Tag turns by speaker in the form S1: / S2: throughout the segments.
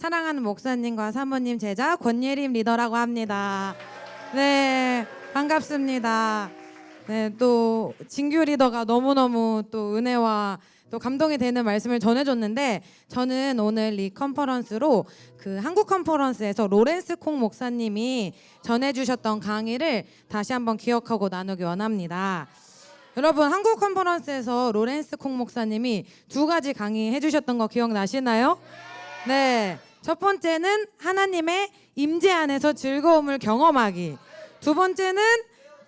S1: 사랑하는 목사님과 사모님 제자 권예림 리더라고 합니다. 네, 반갑습니다. 네, 또 진규 리더가 너무너무 또 은혜와 또 감동이 되는 말씀을 전해줬는데, 저는 오늘 이 컨퍼런스로 그 한국 컨퍼런스에서 로렌스 콩 목사님이 전해주셨던 강의를 다시 한번 기억하고 나누기 원합니다. 여러분, 한국 컨퍼런스에서 로렌스 콩 목사님이 두 가지 강의 해주셨던 거 기억나시나요? 네, 첫 번째는 하나님의 임재 안에서 즐거움을 경험하기, 두 번째는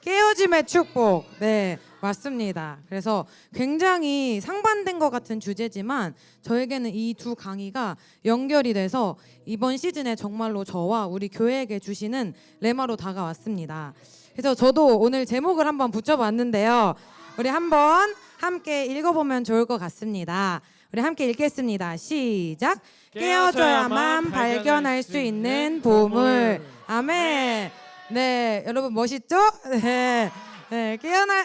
S1: 깨어짐의 축복. 네, 맞습니다. 그래서 굉장히 상반된 것 같은 주제지만 저에게는 이 두 강의가 연결이 돼서 이번 시즌에 정말로 저와 우리 교회에게 주시는 레마로 다가왔습니다. 그래서 저도 오늘 제목을 한번 붙여봤는데요. 우리 한번 함께 읽어보면 좋을 것 같습니다. 우리 함께 읽겠습니다. 시작. 깨어져야만 발견할 수 있는 보물. 아멘. 네, 여러분 멋있죠? 네, 네,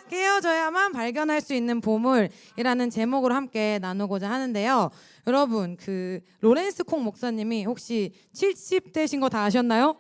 S1: 깨어져야만 발견할 수 있는 보물이라는 제목으로 함께 나누고자 하는데요. 여러분, 그 로렌스 콩 목사님이 혹시 70대신 거 다 아셨나요?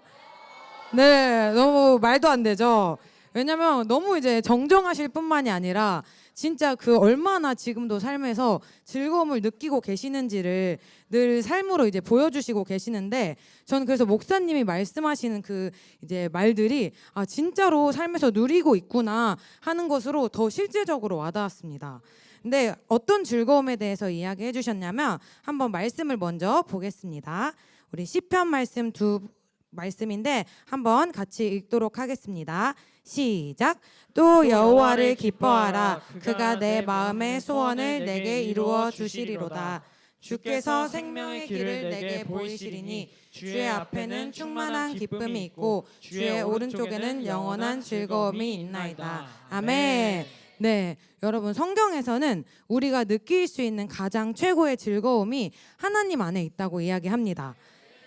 S1: 네, 너무 말도 안 되죠. 왜냐면 너무 이제 정정하실 뿐만이 아니라 진짜 그 얼마나 지금도 삶에서 즐거움을 느끼고 계시는지를 늘 삶으로 이제 보여주시고 계시는데, 저는 그래서 목사님이 말씀하시는 그 이제 말들이 아 진짜로 삶에서 누리고 있구나 하는 것으로 더 실제적으로 와닿았습니다. 근데 어떤 즐거움에 대해서 이야기해 주셨냐면 한번 말씀을 먼저 보겠습니다. 우리 시편 말씀 두 말씀인데 한번 같이 읽도록 하겠습니다. 시작. 또 여호와를 기뻐하라. 그가 내 마음의 소원을 내게 이루어 주시리로다. 주께서 생명의 길을 내게 보이시리니 주의 앞에는 충만한 기쁨이 있고 주의 오른쪽에는 영원한 즐거움이 있나이다. 아멘. 네, 여러분, 성경에서는 우리가 느낄 수 있는 가장 최고의 즐거움이 하나님 안에 있다고 이야기합니다.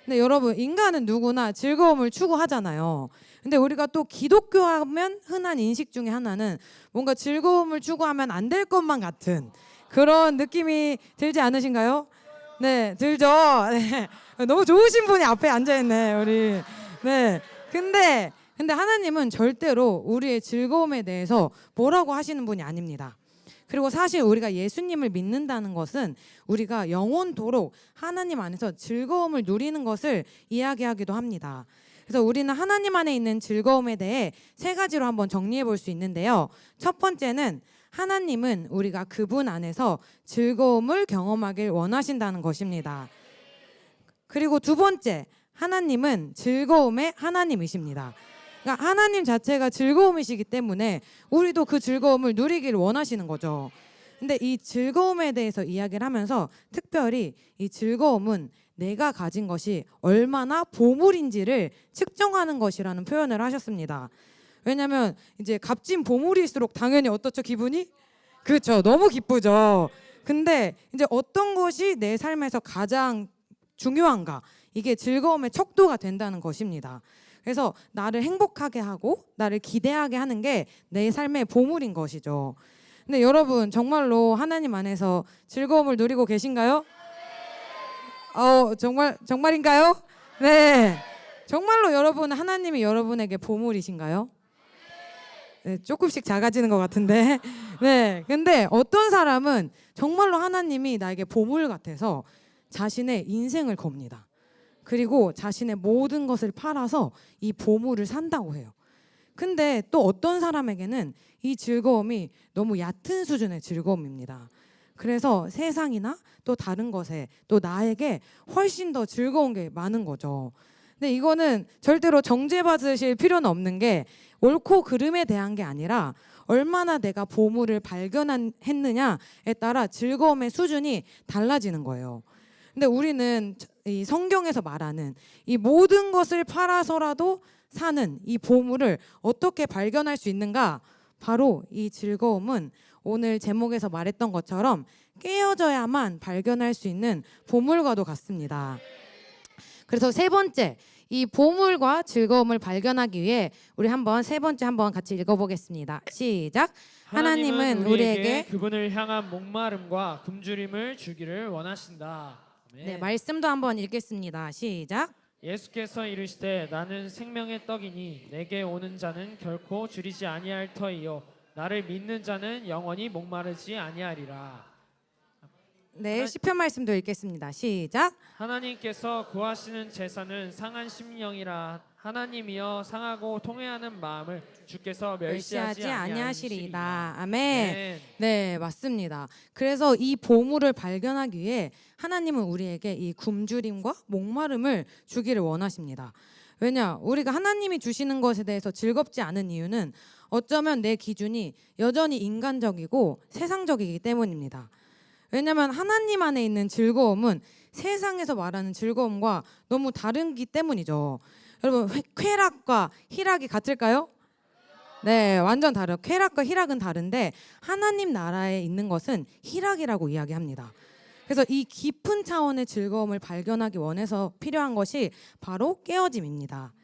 S1: 근데 여러분, 인간은 누구나 즐거움을 추구하잖아요. 근데 우리가 또 기독교 하면 흔한 인식 중에 하나는 뭔가 즐거움을 추구하면 안 될 것만 같은 그런 느낌이 들지 않으신가요? 네, 들죠? 네. 너무 좋으신 분이 앞에 앉아있네, 우리. 네. 근데 하나님은 절대로 우리의 즐거움에 대해서 뭐라고 하시는 분이 아닙니다. 그리고 사실 우리가 예수님을 믿는다는 것은 우리가 영원토록 하나님 안에서 즐거움을 누리는 것을 이야기하기도 합니다. 그래서 우리는 하나님 안에 있는 즐거움에 대해 세 가지로 한번 정리해 볼 수 있는데요. 첫 번째는 하나님은 우리가 그분 안에서 즐거움을 경험하길 원하신다는 것입니다. 그리고 두 번째, 하나님은 즐거움의 하나님이십니다. 그러니까 하나님 자체가 즐거움이시기 때문에 우리도 그 즐거움을 누리길 원하시는 거죠. 근데 이 즐거움에 대해서 이야기를 하면서 특별히 이 즐거움은 내가 가진 것이 얼마나 보물인지를 측정하는 것이라는 표현을 하셨습니다. 왜냐하면 이제 값진 보물일수록 당연히 어떻죠, 기분이? 그렇죠, 너무 기쁘죠. 근데 이제 어떤 것이 내 삶에서 가장 중요한가, 이게 즐거움의 척도가 된다는 것입니다. 그래서 나를 행복하게 하고 나를 기대하게 하는 게 내 삶의 보물인 것이죠. 근데 여러분, 정말로 하나님 안에서 즐거움을 누리고 계신가요? 정말인가요? 네. 정말로 여러분, 하나님이 여러분에게 보물이신가요? 네, 조금씩 작아지는 것 같은데. 네. 근데 어떤 사람은 정말로 하나님이 나에게 보물 같아서 자신의 인생을 겁니다. 그리고 자신의 모든 것을 팔아서 이 보물을 산다고 해요. 근데 또 어떤 사람에게는 이 즐거움이 너무 얕은 수준의 즐거움입니다. 그래서 세상이나 또 다른 것에 또 나에게 훨씬 더 즐거운 게 많은 거죠. 근데 이거는 절대로 정죄받으실 필요는 없는 게 옳고 그름에 대한 게 아니라 얼마나 내가 보물을 발견했느냐에 따라 즐거움의 수준이 달라지는 거예요. 근데 우리는 이 성경에서 말하는 이 모든 것을 팔아서라도 사는 이 보물을 어떻게 발견할 수 있는가? 바로 이 즐거움은 오늘 제목에서 말했던 것처럼 깨어져야만 발견할 수 있는 보물과도 같습니다. 그래서 세 번째, 이 보물과 즐거움을 발견하기 위해 우리 한번 세 번째 한번 같이 읽어보겠습니다. 시작. 하나님은 우리에게
S2: 그분을 향한 목마름과 굶주림을 주기를 원하신다.
S1: 네, 말씀도 한번 읽겠습니다. 시작.
S2: 예수께서 이르시되 나는 생명의 떡이니 내게 오는 자는 결코 줄이지 아니할 터이요 나를 믿는 자는 영원히 목마르지 아니하리라.
S1: 네, 시편 말씀도 읽겠습니다. 시작.
S2: 하나님께서 구하시는 제사는 상한 심령이라. 하나님이여 상하고 통회하는 마음을 주께서 멸시하지
S1: 아니하시리이다. 아멘.
S2: 네.
S1: 네, 맞습니다. 그래서 이 보물을 발견하기 위해 하나님은 우리에게 이 굶주림과 목마름을 주기를 원하십니다. 왜냐? 우리가 하나님이 주시는 것에 대해서 즐겁지 않은 이유는 어쩌면 내 기준이 여전히 인간적이고 세상적이기 때문입니다. 왜냐하면 하나님 안에 있는 즐거움은 세상에서 말하는 즐거움과 너무 다르기 때문이죠. 여러분, 쾌락과 희락이 같을까요? 네, 완전 다르요. 쾌락과 희락은 다른데 하나님 나라에 있는 것은 희락이라고 이야기합니다. 그래서 이 깊은 차원의 즐거움을 발견하기 원해서 필요한 것이 바로 깨어짐입니다.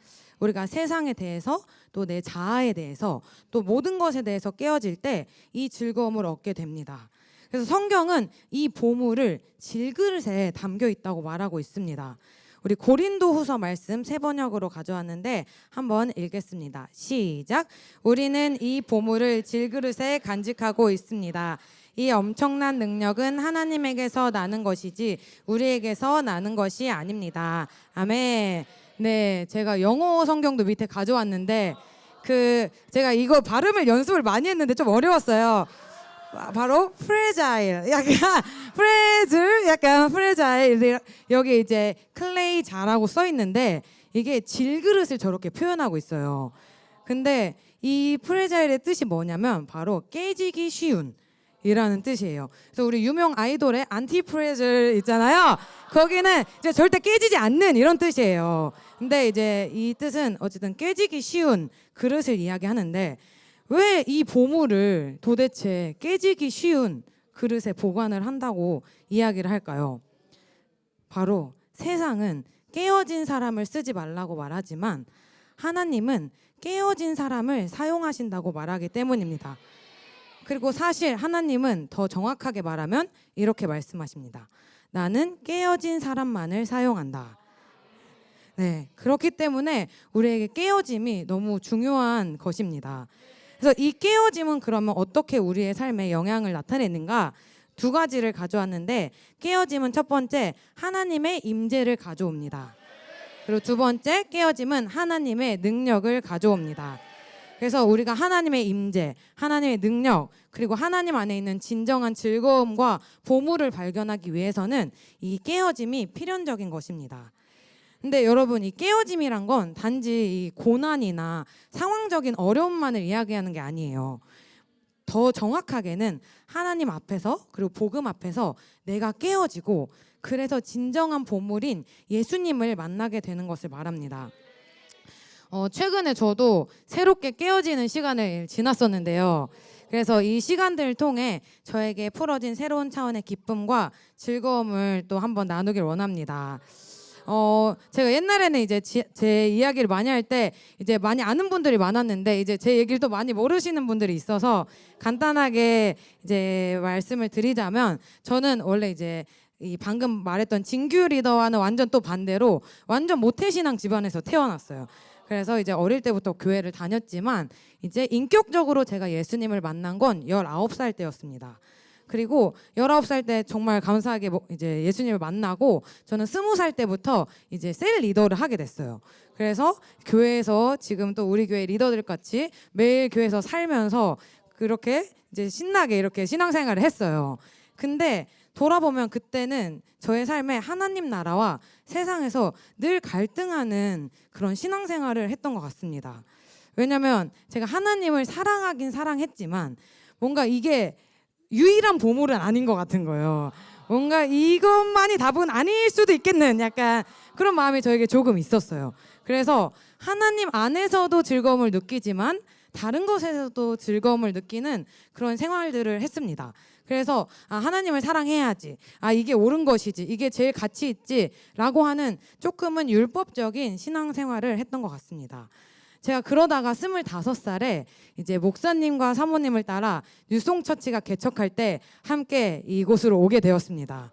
S1: 우리가 세상에 대해서 또 내 자아에 대해서 또 모든 것에 대해서 깨어질 때 이 즐거움을 얻게 됩니다. 그래서 성경은 이 보물을 질그릇에 담겨 있다고 말하고 있습니다. 우리 고린도후서 말씀 새 번역으로 가져왔는데 한번 읽겠습니다. 시작. 우리는 이 보물을 질그릇에 간직하고 있습니다. 이 엄청난 능력은 하나님에게서 나는 것이지 우리에게서 나는 것이 아닙니다. 아멘. 네, 제가 영어 성경도 밑에 가져왔는데 제가 이거 발음을 연습을 많이 했는데 좀 어려웠어요. 바로 fragile, 약간 fragile. 여기 이제 클레이 자라고 써 있는데 이게 질그릇을 저렇게 표현하고 있어요. 근데 이 fragile 뜻이 뭐냐면 바로 깨지기 쉬운 이라는 뜻이에요. 그래서 우리 유명 아이돌의 안티프레즐 있잖아요. 거기는 이제 절대 깨지지 않는 이런 뜻이에요. 근데 이제 이 뜻은 어쨌든 깨지기 쉬운 그릇을 이야기하는데 왜 이 보물을 도대체 깨지기 쉬운 그릇에 보관을 한다고 이야기를 할까요? 바로 세상은 깨어진 사람을 쓰지 말라고 말하지만 하나님은 깨어진 사람을 사용하신다고 말하기 때문입니다. 그리고 사실 하나님은 더 정확하게 말하면 이렇게 말씀하십니다. 나는 깨어진 사람만을 사용한다. 네, 그렇기 때문에 우리에게 깨어짐이 너무 중요한 것입니다. 그래서 이 깨어짐은 그러면 어떻게 우리의 삶에 영향을 나타내는가? 두 가지를 가져왔는데 깨어짐은 첫 번째 하나님의 임재를 가져옵니다. 그리고 두 번째 깨어짐은 하나님의 능력을 가져옵니다. 그래서 우리가 하나님의 임재, 하나님의 능력, 그리고 하나님 안에 있는 진정한 즐거움과 보물을 발견하기 위해서는 이 깨어짐이 필연적인 것입니다. 근데 여러분, 이 깨어짐이란 건 단지 이 고난이나 상황적인 어려움만을 이야기하는 게 아니에요. 더 정확하게는 하나님 앞에서 그리고 복음 앞에서 내가 깨어지고 그래서 진정한 보물인 예수님을 만나게 되는 것을 말합니다. 최근에 저도 새롭게 깨어지는 시간을 지났었는데요. 그래서 이 시간들을 통해 저에게 풀어진 새로운 차원의 기쁨과 즐거움을 또 한번 나누길 원합니다. 제가 옛날에는 이제 제 이야기를 많이 할 때 이제 많이 아는 분들이 많았는데 이제 제 얘기를 또 많이 모르시는 분들이 있어서 간단하게 이제 말씀을 드리자면 저는 원래 이제 이 방금 말했던 진규 리더와는 완전 또 반대로 완전 모태신앙 집안에서 태어났어요. 그래서 이제 어릴 때부터 교회를 다녔지만 이제 인격적으로 제가 예수님을 만난 건 19살 때였습니다. 그리고 19살 때 정말 감사하게 이제 예수님을 만나고 저는 20살 때부터 이제 셀 리더를 하게 됐어요. 그래서 교회에서 지금 또 우리 교회 리더들 같이 매일 교회에서 살면서 그렇게 이제 신나게 이렇게 신앙생활을 했어요. 근데 돌아보면 그때는 저의 삶에 하나님 나라와 세상에서 늘 갈등하는 그런 신앙생활을 했던 것 같습니다. 왜냐하면 제가 하나님을 사랑하긴 사랑했지만 뭔가 이게 유일한 보물은 아닌 것 같은 거예요. 뭔가 이것만이 답은 아닐 수도 있겠는 약간 그런 마음이 저에게 조금 있었어요. 그래서 하나님 안에서도 즐거움을 느끼지만 다른 것에서도 즐거움을 느끼는 그런 생활들을 했습니다. 그래서 하나님을 사랑해야지, 이게 옳은 것이지, 이게 제일 가치 있지 라고 하는 조금은 율법적인 신앙생활을 했던 것 같습니다. 제가 그러다가 25살에 이제 목사님과 사모님을 따라 뉴송처치가 개척할 때 함께 이곳으로 오게 되었습니다.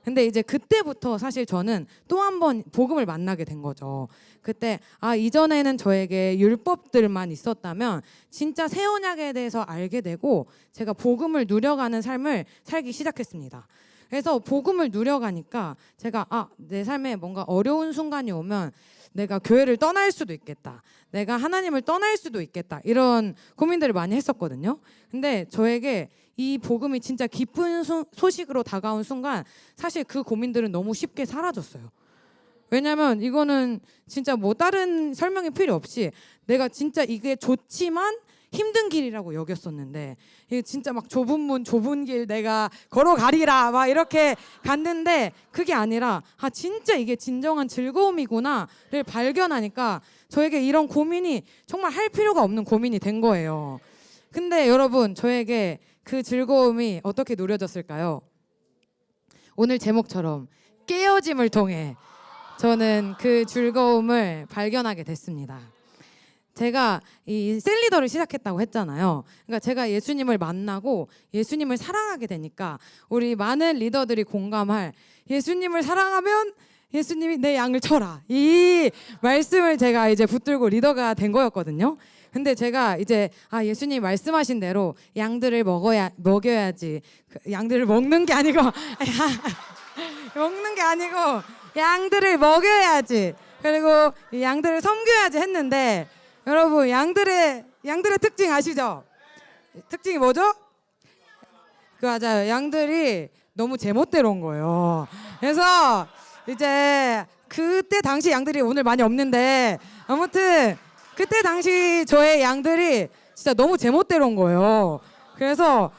S1: 근데 이제 그때부터 사실 저는 또 한 번 복음을 만나게 된 거죠. 그때 이전에는 저에게 율법들만 있었다면 진짜 새 언약에 대해서 알게 되고 제가 복음을 누려가는 삶을 살기 시작했습니다. 그래서 복음을 누려가니까 제가 내 삶에 뭔가 어려운 순간이 오면 내가 교회를 떠날 수도 있겠다. 내가 하나님을 떠날 수도 있겠다. 이런 고민들을 많이 했었거든요. 근데 저에게 이 복음이 진짜 기쁜 소식으로 다가온 순간 사실 그 고민들은 너무 쉽게 사라졌어요. 왜냐면 이거는 진짜 뭐 다른 설명이 필요 없이 내가 진짜 이게 좋지만 힘든 길이라고 여겼었는데 이게 진짜 막 좁은 문 좁은 길 내가 걸어가리라 막 이렇게 갔는데 그게 아니라 진짜 이게 진정한 즐거움이구나를 발견하니까 저에게 이런 고민이 정말 할 필요가 없는 고민이 된 거예요. 근데 여러분 저에게 그 즐거움이 어떻게 누려졌을까요? 오늘 제목처럼 깨어짐을 통해 저는 그 즐거움을 발견하게 됐습니다. 제가 이 셀리더를 시작했다고 했잖아요. 그러니까 제가 예수님을 만나고 예수님을 사랑하게 되니까 우리 많은 리더들이 공감할 예수님을 사랑하면 예수님이 내 양을 쳐라. 이 말씀을 제가 이제 붙들고 리더가 된 거였거든요. 근데 제가 이제 예수님이 말씀하신 대로 양들을 먹여야지. 양들을 먹는 게 아니고 먹는 게 아니고 양들을 먹여야지. 그리고 이 양들을 섬겨야지 했는데 여러분 양들의 특징 아시죠? 특징이 뭐죠? 맞아요. 양들이 너무 제멋대로인 거예요. 그래서 이제 그때 당시 양들이 오늘 많이 없는데 아무튼 그때 당시 저의 양들이 진짜 너무 제멋대로인 거예요. 그래서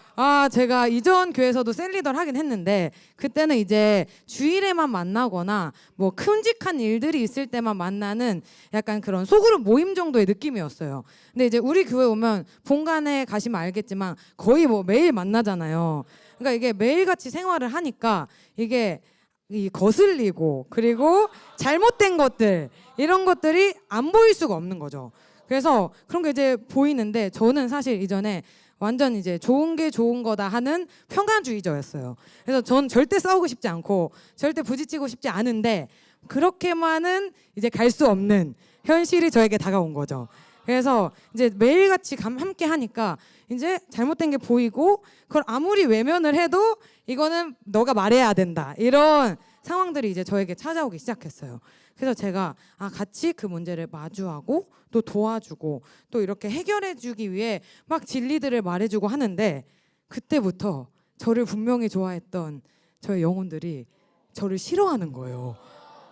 S1: 제가 이전 교회에서도 셀리더를 하긴 했는데 그때는 이제 주일에만 만나거나 뭐 큼직한 일들이 있을 때만 만나는 약간 그런 소그룹 모임 정도의 느낌이었어요. 근데 이제 우리 교회 오면 본관에 가시면 알겠지만 거의 뭐 매일 만나잖아요. 그러니까 이게 매일같이 생활을 하니까 이게 이 거슬리고 그리고 잘못된 것들 이런 것들이 안 보일 수가 없는 거죠. 그래서 그런 게 이제 보이는데 저는 사실 이전에 완전 이제 좋은 게 좋은 거다 하는 평화주의자였어요. 그래서 전 절대 싸우고 싶지 않고 절대 부딪히고 싶지 않은데 그렇게만은 이제 갈 수 없는 현실이 저에게 다가온 거죠. 그래서 이제 매일같이 함께 하니까 이제 잘못된 게 보이고 그걸 아무리 외면을 해도 이거는 너가 말해야 된다. 이런 상황들이 이제 저에게 찾아오기 시작했어요. 그래서 제가 같이 그 문제를 마주하고 또 도와주고 또 이렇게 해결해주기 위해 막 진리들을 말해주고 하는데 그때부터 저를 분명히 좋아했던 저의 영혼들이 저를 싫어하는 거예요.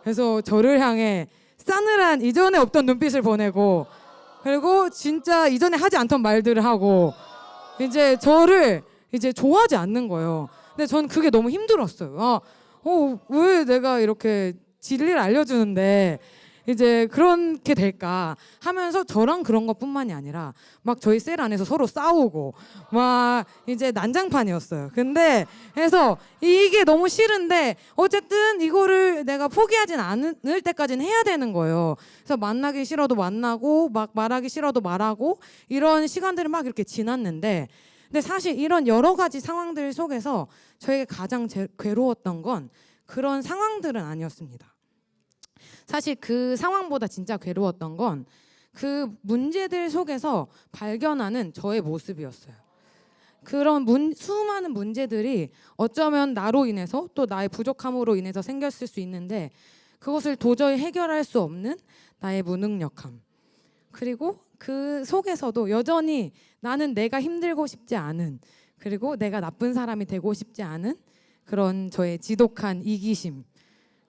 S1: 그래서 저를 향해 싸늘한 이전에 없던 눈빛을 보내고 그리고 진짜 이전에 하지 않던 말들을 하고 이제 저를 이제 좋아하지 않는 거예요. 근데 전 그게 너무 힘들었어요. 왜 내가 이렇게 진리를 알려주는데 이제 그렇게 될까 하면서 저랑 그런 것뿐만이 아니라 막 저희 셀 안에서 서로 싸우고 막 이제 난장판이었어요. 근데 그래서 이게 너무 싫은데 어쨌든 이거를 내가 포기하진 않을 때까지는 해야 되는 거예요. 그래서 만나기 싫어도 만나고 막 말하기 싫어도 말하고 이런 시간들을 막 이렇게 지났는데 근데 사실 이런 여러 가지 상황들 속에서 저에게 가장 괴로웠던 건 그런 상황들은 아니었습니다. 사실 그 상황보다 진짜 괴로웠던 건 그 문제들 속에서 발견하는 저의 모습이었어요. 그런 수많은 문제들이 어쩌면 나로 인해서 또 나의 부족함으로 인해서 생겼을 수 있는데 그것을 도저히 해결할 수 없는 나의 무능력함. 그리고 그 속에서도 여전히 나는 내가 힘들고 싶지 않은 그리고 내가 나쁜 사람이 되고 싶지 않은 그런 저의 지독한 이기심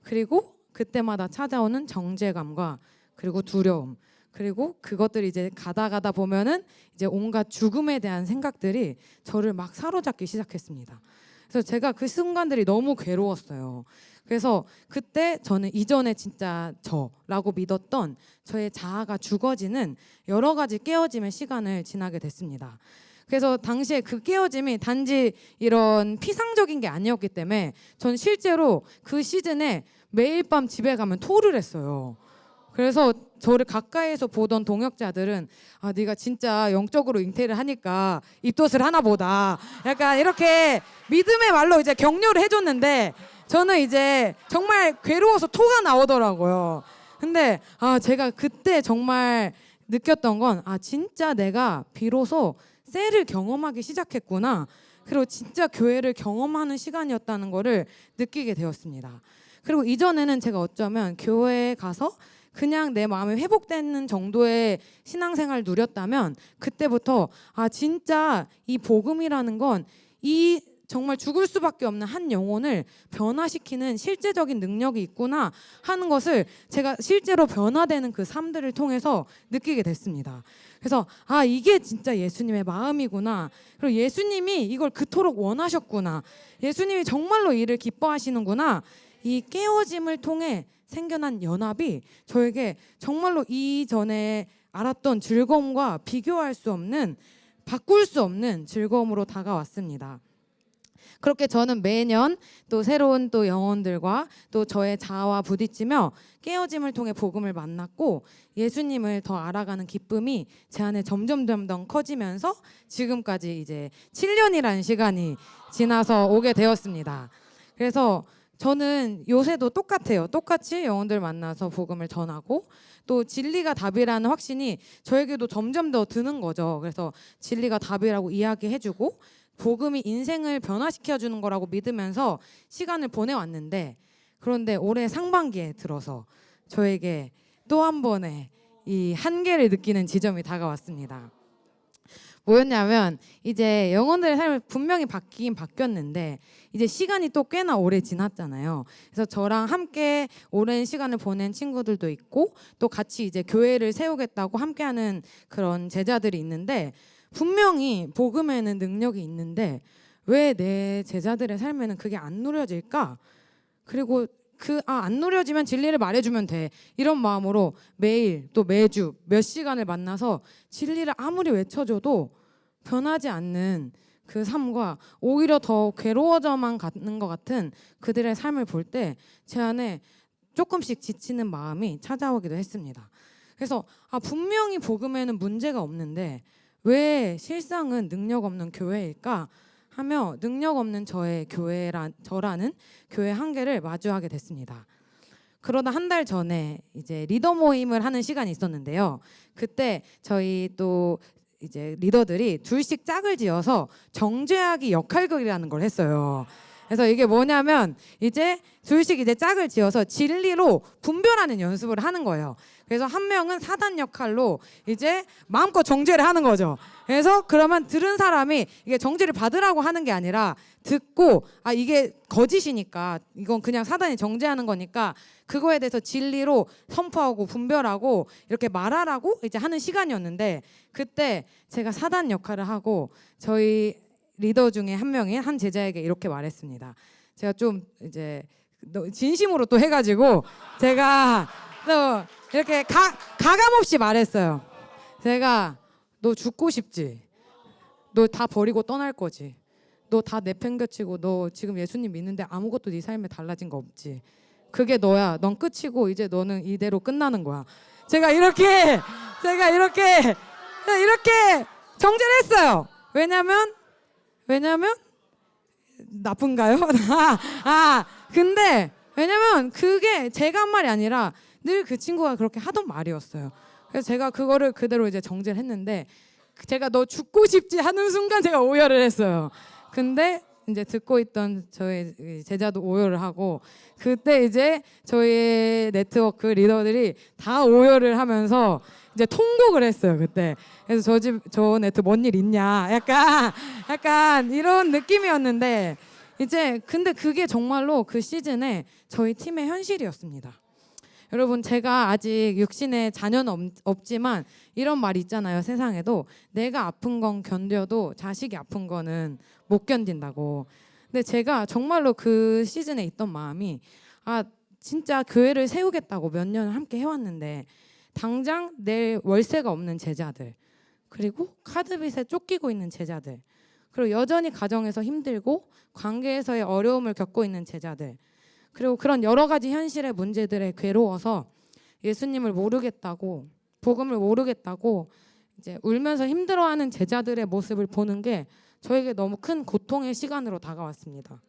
S1: 그리고 그때마다 찾아오는 정죄감과 그리고 두려움 그리고 그것들이 이제 가다 보면은 이제 온갖 죽음에 대한 생각들이 저를 막 사로잡기 시작했습니다. 그래서 제가 그 순간들이 너무 괴로웠어요. 그래서 그때 저는 이전에 진짜 저라고 믿었던 저의 자아가 죽어지는 여러 가지 깨어짐의 시간을 지나게 됐습니다. 그래서 당시에 그 깨어짐이 단지 이런 피상적인 게 아니었기 때문에 전 실제로 그 시즌에 매일 밤 집에 가면 토를 했어요. 그래서 저를 가까이에서 보던 동역자들은 네가 진짜 영적으로 잉태를 하니까 입덧을 하나 보다. 약간 이렇게 믿음의 말로 이제 격려를 해줬는데 저는 이제 정말 괴로워서 토가 나오더라고요. 근데 제가 그때 정말 느꼈던 건 진짜 내가 비로소 셀을 경험하기 시작했구나. 그리고 진짜 교회를 경험하는 시간이었다는 거를 느끼게 되었습니다. 그리고 이전에는 제가 어쩌면 교회에 가서 그냥 내 마음이 회복되는 정도의 신앙생활을 누렸다면 그때부터 진짜 이 복음이라는 건 이 정말 죽을 수밖에 없는 한 영혼을 변화시키는 실제적인 능력이 있구나 하는 것을 제가 실제로 변화되는 그 삶들을 통해서 느끼게 됐습니다. 그래서 이게 진짜 예수님의 마음이구나. 그리고 예수님이 이걸 그토록 원하셨구나. 예수님이 정말로 이를 기뻐하시는구나. 이 깨어짐을 통해 생겨난 연합이 저에게 정말로 이전에 알았던 즐거움과 비교할 수 없는, 바꿀 수 없는 즐거움으로 다가왔습니다. 그렇게 저는 매년 또 새로운 또 영혼들과 또 저의 자아와 부딪히며 깨어짐을 통해 복음을 만났고 예수님을 더 알아가는 기쁨이 제 안에 점점 커지면서 지금까지 이제 7년이라는 시간이 지나서 오게 되었습니다. 그래서 저는 요새도 똑같아요. 똑같이 영혼들 만나서 복음을 전하고 또 진리가 답이라는 확신이 저에게도 점점 더 드는 거죠. 그래서 진리가 답이라고 이야기해주고 복음이 인생을 변화시켜주는 거라고 믿으면서 시간을 보내왔는데, 그런데 올해 상반기에 들어서 저에게 또 한 번의 이 한계를 느끼는 지점이 다가왔습니다. 뭐였냐면 이제 영혼들의 삶을 분명히 바뀌긴 바뀌었는데 이제 시간이 또 꽤나 오래 지났잖아요. 그래서 저랑 함께 오랜 시간을 보낸 친구들도 있고 또 같이 이제 교회를 세우겠다고 함께하는 그런 제자들이 있는데, 분명히 복음에는 능력이 있는데 왜 내 제자들의 삶에는 그게 안 누려질까? 그리고 안 누려지면 진리를 말해주면 돼. 이런 마음으로 매일 또 매주 몇 시간을 만나서 진리를 아무리 외쳐줘도 변하지 않는 그 삶과 오히려 더 괴로워져만 가는 것 같은 그들의 삶을 볼 때 제 안에 조금씩 지치는 마음이 찾아오기도 했습니다. 그래서 분명히 복음에는 문제가 없는데 왜 실상은 능력 없는 교회일까 하며 능력 없는 저라는 교회 한계를 마주하게 됐습니다. 그러다 한 달 전에 이제 리더 모임을 하는 시간이 있었는데요. 그때 저희 또 이제 리더들이 둘씩 짝을 지어서 정죄하기 역할극이라는 걸 했어요. 그래서 이게 뭐냐면 이제 둘씩 이제 짝을 지어서 진리로 분별하는 연습을 하는 거예요. 그래서 한 명은 사단 역할로 이제 마음껏 정죄를 하는 거죠. 그래서 그러면 들은 사람이 이게 정죄를 받으라고 하는 게 아니라 듣고 이게 거짓이니까 이건 그냥 사단이 정죄하는 거니까 그거에 대해서 진리로 선포하고 분별하고 이렇게 말하라고 이제 하는 시간이었는데, 그때 제가 사단 역할을 하고 저희 리더 중에 한 명이 한 제자에게 이렇게 말했습니다. 제가 좀 이제 진심으로 또 해가지고 제가 또 이렇게 가감 없이 말했어요. 제가 너 죽고 싶지? 너 다 버리고 떠날 거지? 너 다 내팽겨치고 너 지금 예수님 믿는데 아무것도 네 삶에 달라진 거 없지? 그게 너야. 넌 끝이고 이제 너는 이대로 끝나는 거야. 제가 이렇게 정죄를 했어요. 왜냐면 나쁜가요? 근데 왜냐면 그게 제가 한 말이 아니라 늘 그 친구가 그렇게 하던 말이었어요. 그래서 제가 그거를 그대로 이제 정죄를 했는데, 제가 너 죽고 싶지 하는 순간 제가 오열을 했어요. 근데 이제 듣고 있던 저희 제자도 오열을 하고, 그때 이제 저희 네트워크 리더들이 다 오열을 하면서 이제 통곡을 했어요 그때. 그래서 저 네트 뭔 일 있냐 약간 이런 느낌이었는데, 이제 근데 그게 정말로 그 시즌에 저희 팀의 현실이었습니다. 여러분, 제가 아직 육신의 자녀는 없지만 이런 말이 있잖아요. 세상에도 내가 아픈 건 견뎌도 자식이 아픈 거는 못 견딘다고. 근데 제가 정말로 그 시즌에 있던 마음이 진짜 교회를 세우겠다고 몇 년을 함께 해왔는데 당장 내 월세가 없는 제자들, 그리고 카드빚에 쫓기고 있는 제자들, 그리고 여전히 가정에서 힘들고 관계에서의 어려움을 겪고 있는 제자들, 그리고 그런 여러 가지 현실의 문제들에 괴로워서 예수님을 모르겠다고, 복음을 모르겠다고 이제 울면서 힘들어하는 제자들의 모습을 보는 게 저에게 너무 큰 고통의 시간으로 다가왔습니다.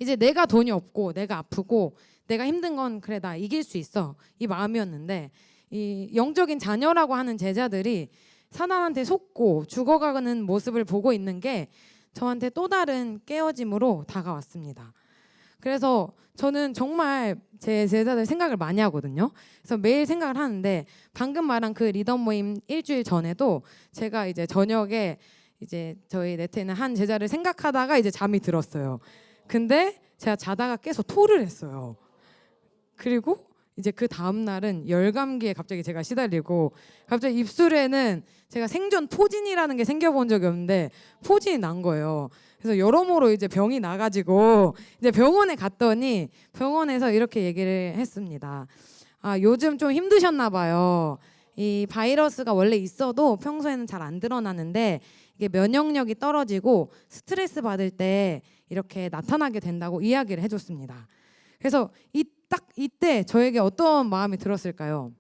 S1: 이제 내가 돈이 없고 내가 아프고 내가 힘든 건 그래 나 이길 수 있어 이 마음이었는데 이 영적인 자녀라고 하는 제자들이 사단한테 속고 죽어가는 모습을 보고 있는 게 저한테 또 다른 깨어짐으로 다가왔습니다. 그래서 저는 정말 제 제자들 생각을 많이 하거든요. 그래서 매일 생각을 하는데 방금 말한 그 리더 모임 일주일 전에도 제가 이제 저녁에 이제 저희 네트에 있는 한 제자를 생각하다가 이제 잠이 들었어요. 근데 제가 자다가 깨서 토를 했어요. 그리고 이제 그 다음 날은 열감기에 갑자기 제가 시달리고 갑자기 입술에는 제가 생전 포진이라는 게 생겨본 적이 없는데 포진이 난 거예요. 그래서 여러모로 이제 병이 나가지고 이제 병원에 갔더니 병원에서 이렇게 얘기를 했습니다. 아, 요즘 좀 힘드셨나 봐요. 이 바이러스가 원래 있어도 평소에는 잘 안 드러나는데 이게 면역력이 떨어지고 스트레스 받을 때 이렇게 나타나게 된다고 이야기를 해줬습니다. 그래서 딱 이때 저에게 어떤 마음이 들었을까요?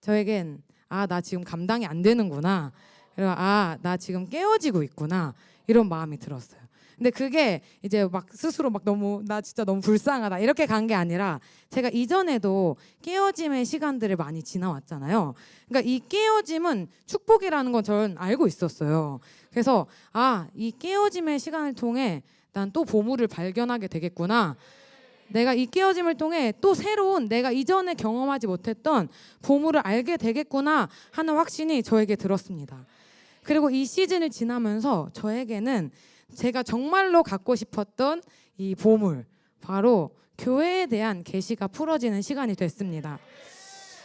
S1: 저에겐 아, 나 지금 감당이 안 되는구나. 그리고 아, 나 지금 깨어지고 있구나. 이런 마음이 들었어요. 근데 그게 이제 막 스스로 막 너무 나 진짜 너무 불쌍하다 이렇게 간 게 아니라 제가 이전에도 깨어짐의 시간들을 많이 지나왔잖아요. 그러니까 이 깨어짐은 축복이라는 건 저는 알고 있었어요. 그래서 아, 이 깨어짐의 시간을 통해 난 또 보물을 발견하게 되겠구나. 내가 이 깨어짐을 통해 또 새로운 내가 이전에 경험하지 못했던 보물을 알게 되겠구나 하는 확신이 저에게 들었습니다. 그리고 이 시즌을 지나면서 저에게는 제가 정말로 갖고 싶었던 이 보물, 바로 교회에 대한 계시가 풀어지는 시간이 됐습니다.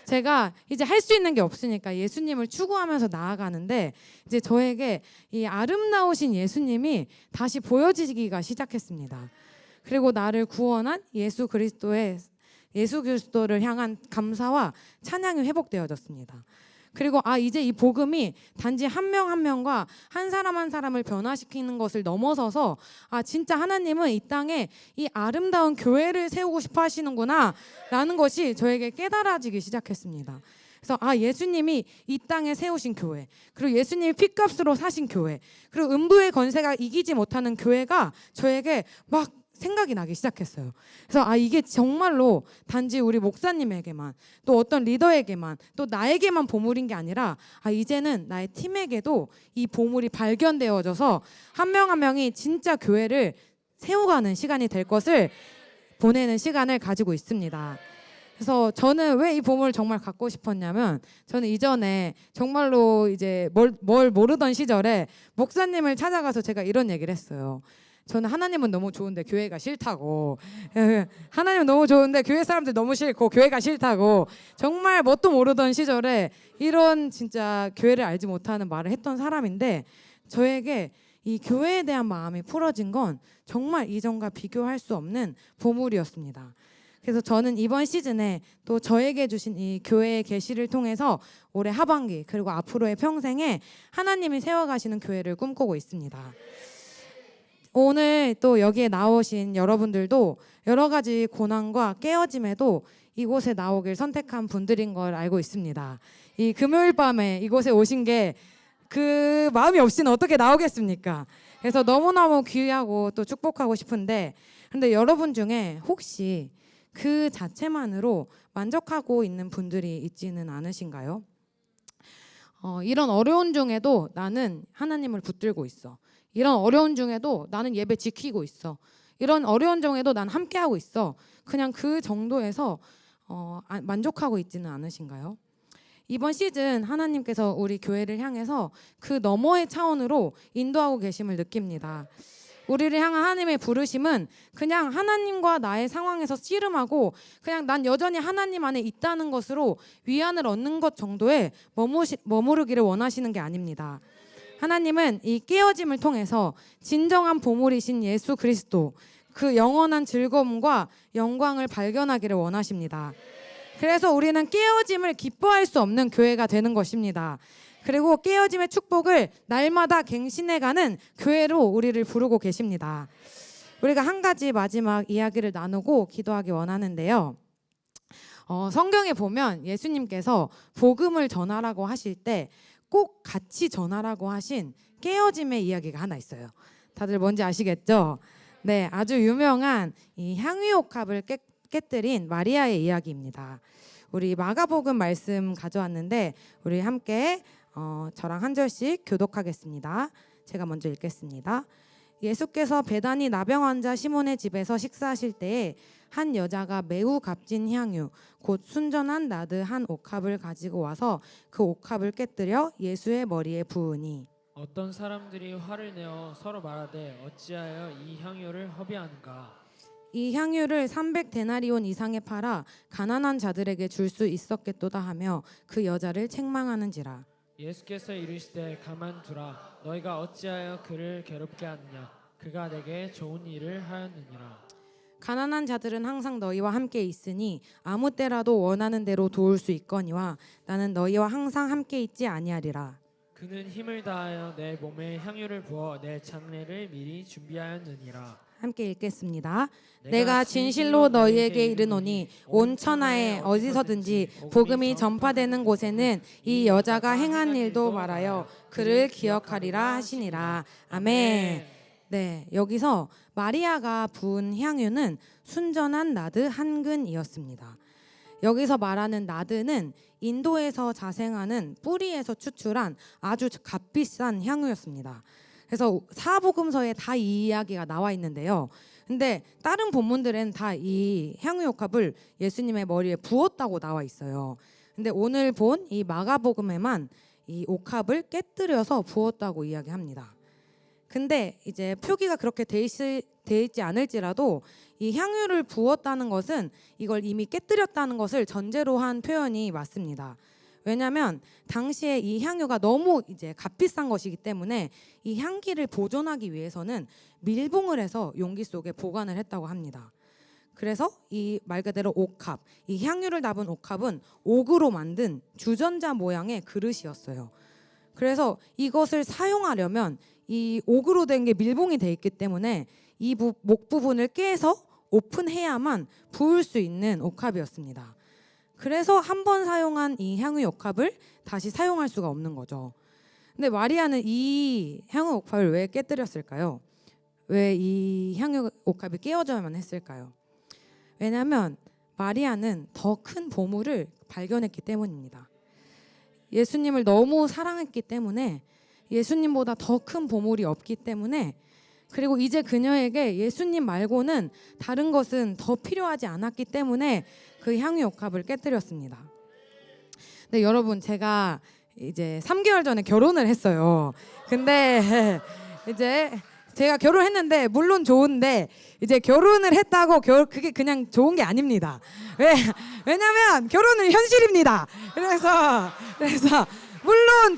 S1: 제가 이제 할 수 있는 게 없으니까 예수님을 추구하면서 나아가는데 이제 저에게 이 아름다우신 예수님이 다시 보여지기가 시작했습니다. 그리고 나를 구원한 예수 그리스도를 향한 감사와 찬양이 회복되어졌습니다. 그리고 아, 이제 이 복음이 단지 한 명 한 명과 한 사람 한 사람을 변화시키는 것을 넘어서서 아, 진짜 하나님은 이 땅에 이 아름다운 교회를 세우고 싶어 하시는구나 라는 것이 저에게 깨달아지기 시작했습니다. 그래서 아, 예수님이 이 땅에 세우신 교회, 그리고 예수님이 핏값으로 사신 교회, 그리고 음부의 권세가 이기지 못하는 교회가 저에게 막 생각이 나기 시작했어요. 그래서 아, 이게 정말로 단지 우리 목사님에게만 또 어떤 리더에게만 또 나에게만 보물인 게 아니라 아, 이제는 나의 팀에게도 이 보물이 발견되어져서 한 명 한 명이 진짜 교회를 세워가는 시간이 될 것을 보내는 시간을 가지고 있습니다. 그래서 저는 왜 이 보물을 정말 갖고 싶었냐면 저는 이전에 정말로 이제 뭘 모르던 시절에 목사님을 찾아가서 제가 이런 얘기를 했어요. 저는 하나님은 너무 좋은데 교회가 싫다고, 하나님은 너무 좋은데 교회 사람들 너무 싫고 교회가 싫다고, 정말 뭣도 모르던 시절에 이런 진짜 교회를 알지 못하는 말을 했던 사람인데 저에게 이 교회에 대한 마음이 풀어진 건 정말 이전과 비교할 수 없는 보물이었습니다. 그래서 저는 이번 시즌에 또 저에게 주신 이 교회의 계시를 통해서 올해 하반기 그리고 앞으로의 평생에 하나님이 세워가시는 교회를 꿈꾸고 있습니다. 오늘 또 여기에 나오신 여러분들도 여러 가지 고난과 깨어짐에도 이곳에 나오길 선택한 분들인 걸 알고 있습니다. 이 금요일 밤에 이곳에 오신 게 그 마음이 없이는 어떻게 나오겠습니까? 그래서 너무너무 귀하고 또 축복하고 싶은데, 근데 여러분 중에 혹시 그 자체만으로 만족하고 있는 분들이 있지는 않으신가요? 이런 어려운 중에도 나는 하나님을 붙들고 있어. 이런 어려운 중에도 나는 예배 지키고 있어. 이런 어려운 중에도 난 함께하고 있어. 그냥 그 정도에서 만족하고 있지는 않으신가요? 이번 시즌 하나님께서 우리 교회를 향해서 그 너머의 차원으로 인도하고 계심을 느낍니다. 우리를 향한 하나님의 부르심은 그냥 하나님과 나의 상황에서 씨름하고 그냥 난 여전히 하나님 안에 있다는 것으로 위안을 얻는 것 정도에 머무르기를 원하시는 게 아닙니다. 하나님은 이 깨어짐을 통해서 진정한 보물이신 예수 그리스도, 그 영원한 즐거움과 영광을 발견하기를 원하십니다. 그래서 우리는 깨어짐을 기뻐할 수 없는 교회가 되는 것입니다. 그리고 깨어짐의 축복을 날마다 갱신해가는 교회로 우리를 부르고 계십니다. 우리가 한 가지 마지막 이야기를 나누고 기도하기 원하는데요. 성경에 보면 예수님께서 복음을 전하라고 하실 때 꼭 같이 전하라고 하신 깨어짐의 이야기가 하나 있어요. 다들 뭔지 아시겠죠? 네, 아주 유명한 이 향유옥합을 깨뜨린 마리아의 이야기입니다. 우리 마가복음 말씀 가져왔는데 우리 함께 저랑 한 절씩 교독하겠습니다. 제가 먼저 읽겠습니다. 예수께서 베다니 나병 환자 시몬의 집에서 식사하실 때에 한 여자가 매우 값진 향유 곧 순전한 나드 한 옥합을 가지고 와서 그 옥합을 깨뜨려 예수의 머리에 부으니
S2: 어떤 사람들이 화를 내어 서로 말하되 어찌하여 이 향유를 허비하는가.
S1: 이 향유를 300데나리온 이상에 팔아 가난한 자들에게 줄 수 있었겠도다 하며 그 여자를 책망하는지라.
S2: 예수께서 이르시되 가만두라. 너희가 어찌하여 그를 괴롭게 하느냐. 그가 내게 좋은 일을 하였느니라.
S1: 가난한 자들은 항상 너희와 함께 있으니 아무 때라도 원하는 대로 도울 수 있거니와 나는 너희와 항상 함께 있지 아니하리라.
S2: 그는 힘을 다하여 내 몸에 향유를 부어 내 장례를 미리 준비하였느니라.
S1: 함께 읽겠습니다. 내가 진실로 너희에게 이르노니 온 천하에 어디서든지 복음이 전파되는 곳에는 이 여자가 행한 일도 말하여 그를 기억하리라 하시니라. 아멘. 네, 여기서 마리아가 부은 향유는 순전한 나드 한 근이었습니다. 여기서 말하는 나드는 인도에서 자생하는 뿌리에서 추출한 아주 값비싼 향유였습니다. 그래서 사복음서에 다 이 이야기가 나와 있는데요. 근데 다른 본문들은 다 이 향유옥합을 예수님의 머리에 부었다고 나와 있어요. 근데 오늘 본 이 마가복음에만 이 옥합을 깨뜨려서 부었다고 이야기합니다. 근데 이제 표기가 그렇게 돼 있지 않을지라도 이 향유를 부었다는 것은 이걸 이미 깨뜨렸다는 것을 전제로 한 표현이 맞습니다. 왜냐하면 당시에 이 향유가 너무 이제 값비싼 것이기 때문에 이 향기를 보존하기 위해서는 밀봉을 해서 용기 속에 보관을 했다고 합니다. 그래서 이 말 그대로 옥합, 이 향유를 담은 옥합은 옥으로 만든 주전자 모양의 그릇이었어요. 그래서 이것을 사용하려면 이 옥으로 된 게 밀봉이 돼 있기 때문에 이 목 부분을 깨서 오픈해야만 부을 수 있는 옥합이었습니다. 그래서 한 번 사용한 이 향유 옥합을 다시 사용할 수가 없는 거죠. 근데 마리아는 이 향유 옥합을 왜 깨뜨렸을까요? 왜 이 향유 옥합이 깨어져야만 했을까요? 왜냐하면 마리아는 더 큰 보물을 발견했기 때문입니다. 예수님을 너무 사랑했기 때문에 예수님보다 더 큰 보물이 없기 때문에 그리고 이제 그녀에게 예수님 말고는 다른 것은 더 필요하지 않았기 때문에 그 향유 옥합을 깨뜨렸습니다. 근데 여러분 제가 이제 3개월 전에 결혼을 했어요. 근데 이제 제가 결혼했는데 물론 좋은데 이제 결혼을 했다고 그게 그냥 좋은 게 아닙니다. 왜냐면 결혼은 현실입니다. 그래서 물론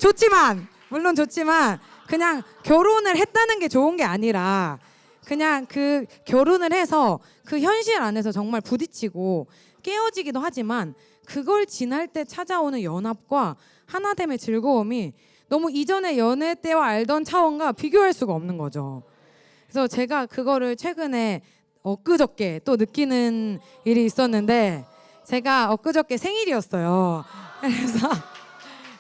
S1: 좋지만 그냥 결혼을 했다는 게 좋은 게 아니라 그냥 그 결혼을 해서 그 현실 안에서 정말 부딪히고 깨어지기도 하지만 그걸 지날 때 찾아오는 연합과 하나됨의 즐거움이 너무 이전의 연애 때와 알던 차원과 비교할 수가 없는 거죠. 그래서 제가 그거를 최근에 엊그저께 또 느끼는 일이 있었는데 제가 엊그저께 생일이었어요. 그래서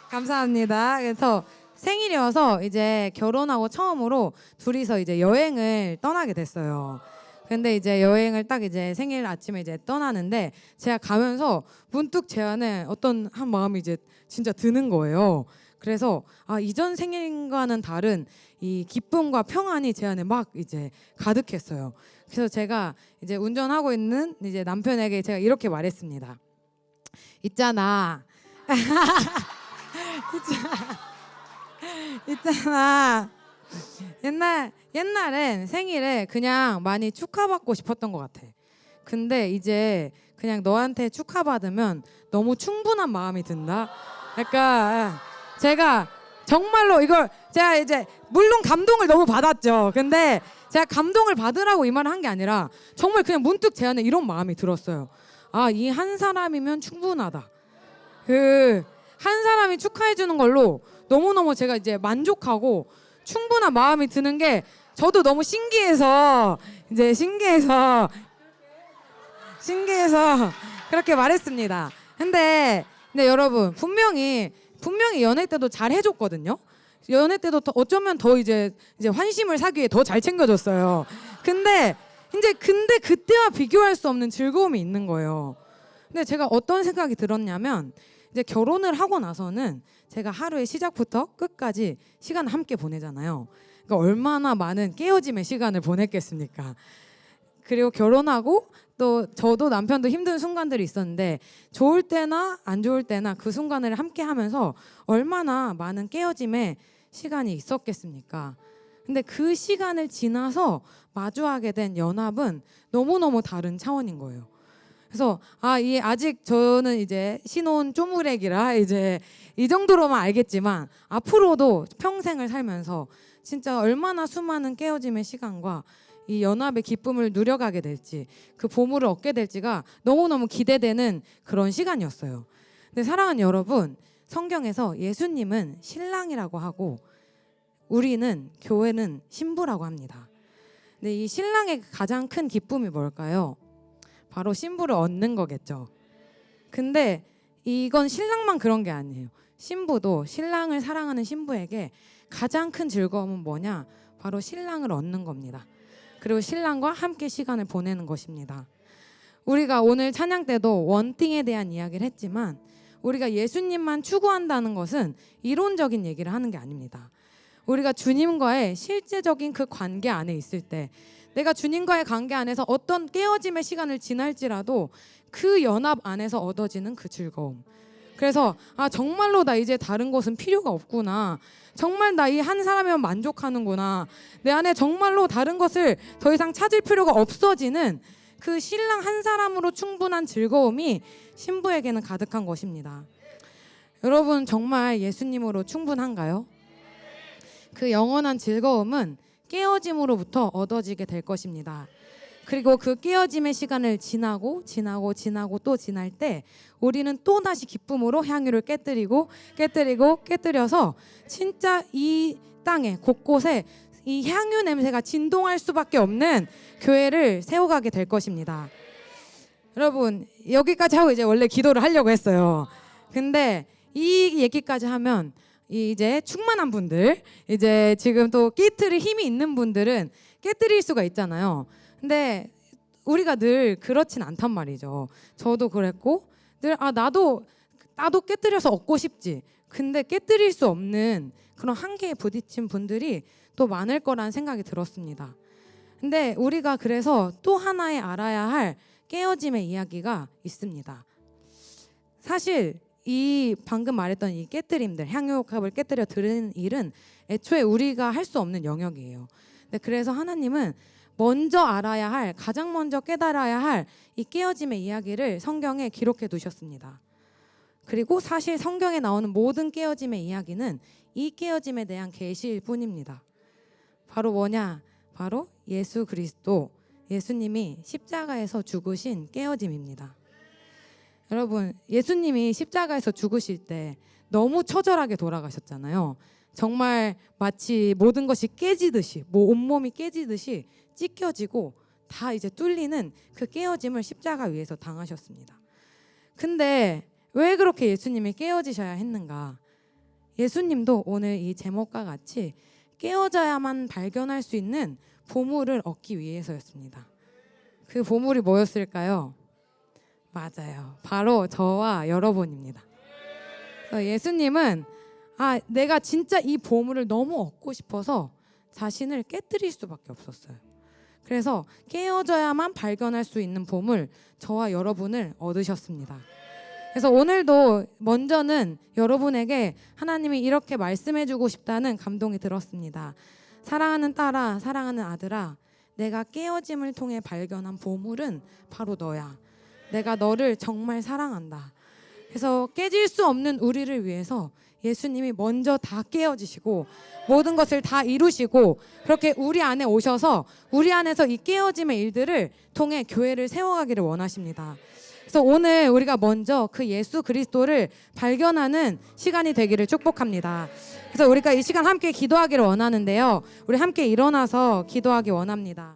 S1: 감사합니다. 그래서 생일이어서 이제 결혼하고 처음으로 둘이서 이제 여행을 떠나게 됐어요. 근데 이제 여행을 딱 이제 생일 아침에 이제 떠나는데 제가 가면서 문득 제 안에 어떤 한 마음이 이제 진짜 드는 거예요. 그래서 이전 생일과는 다른 이 기쁨과 평안이 제 안에 막 이제 가득했어요. 그래서 제가 이제 운전하고 있는 이제 남편에게 제가 이렇게 말했습니다. 있잖아. 옛날엔 생일에 그냥 많이 축하받고 싶었던 것 같아. 근데 이제 그냥 너한테 축하받으면 너무 충분한 마음이 든다. 그러니까 제가 정말로 제가 이제 물론 감동을 너무 받았죠. 근데 제가 감동을 받으라고 이 말을 한 게 아니라 정말 그냥 문득 제 안에 이런 마음이 들었어요. 이 한 사람이면 충분하다. 한 사람이 축하해 주는 걸로 너무너무 제가 이제 만족하고 충분한 마음이 드는 게 저도 너무 신기해서 그렇게 말했습니다. 근데 여러분 분명히 연애 때도 잘 해줬거든요. 연애 때도 어쩌면 더 이제 환심을 사기 위해 더 잘 챙겨줬어요. 근데 그때와 비교할 수 없는 즐거움이 있는 거예요. 근데 제가 어떤 생각이 들었냐면 이제 결혼을 하고 나서는 제가 하루의 시작부터 끝까지 시간을 함께 보내잖아요. 그러니까 얼마나 많은 깨어짐의 시간을 보냈겠습니까? 그리고 결혼하고 또 저도 남편도 힘든 순간들이 있었는데 좋을 때나 안 좋을 때나 그 순간을 함께 하면서 얼마나 많은 깨어짐의 시간이 있었겠습니까? 근데 그 시간을 지나서 마주하게 된 연합은 너무너무 다른 차원인 거예요. 그래서 아직 저는 이제 신혼 쪼무레기라 이제 이 정도로만 알겠지만 앞으로도 평생을 살면서 진짜 얼마나 수많은 깨어짐의 시간과 이 연합의 기쁨을 누려가게 될지 그 보물을 얻게 될지가 너무너무 기대되는 그런 시간이었어요. 근데 사랑하는 여러분, 성경에서 예수님은 신랑이라고 하고 우리는 교회는 신부라고 합니다. 근데 이 신랑의 가장 큰 기쁨이 뭘까요? 바로 신부를 얻는 거겠죠. 근데 이건 신랑만 그런 게 아니에요. 신부도 신랑을 사랑하는 신부에게 가장 큰 즐거움은 뭐냐? 바로 신랑을 얻는 겁니다. 그리고 신랑과 함께 시간을 보내는 것입니다. 우리가 오늘 찬양 때도 원팅에 대한 이야기를 했지만 우리가 예수님만 추구한다는 것은 이론적인 얘기를 하는 게 아닙니다. 우리가 주님과의 실제적인 그 관계 안에 있을 때 내가 주님과의 관계 안에서 어떤 깨어짐의 시간을 지날지라도 그 연합 안에서 얻어지는 그 즐거움. 그래서 정말로 나 이제 다른 것은 필요가 없구나. 정말 나 이 한 사람이면 만족하는구나. 내 안에 정말로 다른 것을 더 이상 찾을 필요가 없어지는 그 신랑 한 사람으로 충분한 즐거움이 신부에게는 가득한 것입니다. 여러분 정말 예수님으로 충분한가요? 그 영원한 즐거움은 깨어짐으로부터 얻어지게 될 것입니다. 그리고 그 깨어짐의 시간을 지나고 또 지날 때 우리는 또다시 기쁨으로 향유를 깨뜨려서 진짜 이 땅에 곳곳에 이 향유 냄새가 진동할 수밖에 없는 교회를 세워가게 될 것입니다. 여러분 여기까지 하고 이제 원래 기도를 하려고 했어요. 근데 이 얘기까지 하면 이제 충만한 분들, 이제 지금 또 깨트릴 힘이 있는 분들은 깨뜨릴 수가 있잖아요. 근데 우리가 늘 그렇진 않단 말이죠. 저도 그랬고 늘 나도 깨뜨려서 얻고 싶지. 근데 깨뜨릴 수 없는 그런 한계에 부딪힌 분들이 또 많을 거라는 생각이 들었습니다. 근데 우리가 그래서 또 하나의 알아야 할 깨어짐의 이야기가 있습니다. 사실 이 방금 말했던 이 깨뜨림들, 향유옥합을 깨뜨려 드리는 일은 애초에 우리가 할 수 없는 영역이에요. 근데 그래서 하나님은 먼저 알아야 할, 가장 먼저 깨달아야 할 이 깨어짐의 이야기를 성경에 기록해 두셨습니다. 그리고 사실 성경에 나오는 모든 깨어짐의 이야기는 이 깨어짐에 대한 계시일 뿐입니다. 바로 뭐냐? 바로 예수 그리스도, 예수님이 십자가에서 죽으신 깨어짐입니다. 여러분, 예수님이 십자가에서 죽으실 때 너무 처절하게 돌아가셨잖아요. 정말 마치 모든 것이 깨지듯이, 온몸이 깨지듯이 찢겨지고 다 이제 뚫리는 그 깨어짐을 십자가 위에서 당하셨습니다. 근데 왜 그렇게 예수님이 깨어지셔야 했는가? 예수님도 오늘 이 제목과 같이 깨어져야만 발견할 수 있는 보물을 얻기 위해서였습니다. 그 보물이 뭐였을까요? 맞아요. 바로 저와 여러분입니다. 예수님은 내가 진짜 이 보물을 너무 얻고 싶어서 자신을 깨뜨릴 수밖에 없었어요. 그래서 깨어져야만 발견할 수 있는 보물, 저와 여러분을 얻으셨습니다. 그래서 오늘도 먼저는 여러분에게 하나님이 이렇게 말씀해주고 싶다는 감동이 들었습니다. 사랑하는 딸아, 사랑하는 아들아, 내가 깨어짐을 통해 발견한 보물은 바로 너야. 내가 너를 정말 사랑한다. 그래서 깨질 수 없는 우리를 위해서 예수님이 먼저 다 깨어지시고 모든 것을 다 이루시고 그렇게 우리 안에 오셔서 우리 안에서 이 깨어짐의 일들을 통해 교회를 세워가기를 원하십니다. 그래서 오늘 우리가 먼저 그 예수 그리스도를 발견하는 시간이 되기를 축복합니다. 그래서 우리가 이 시간 함께 기도하기를 원하는데요. 우리 함께 일어나서 기도하기 원합니다.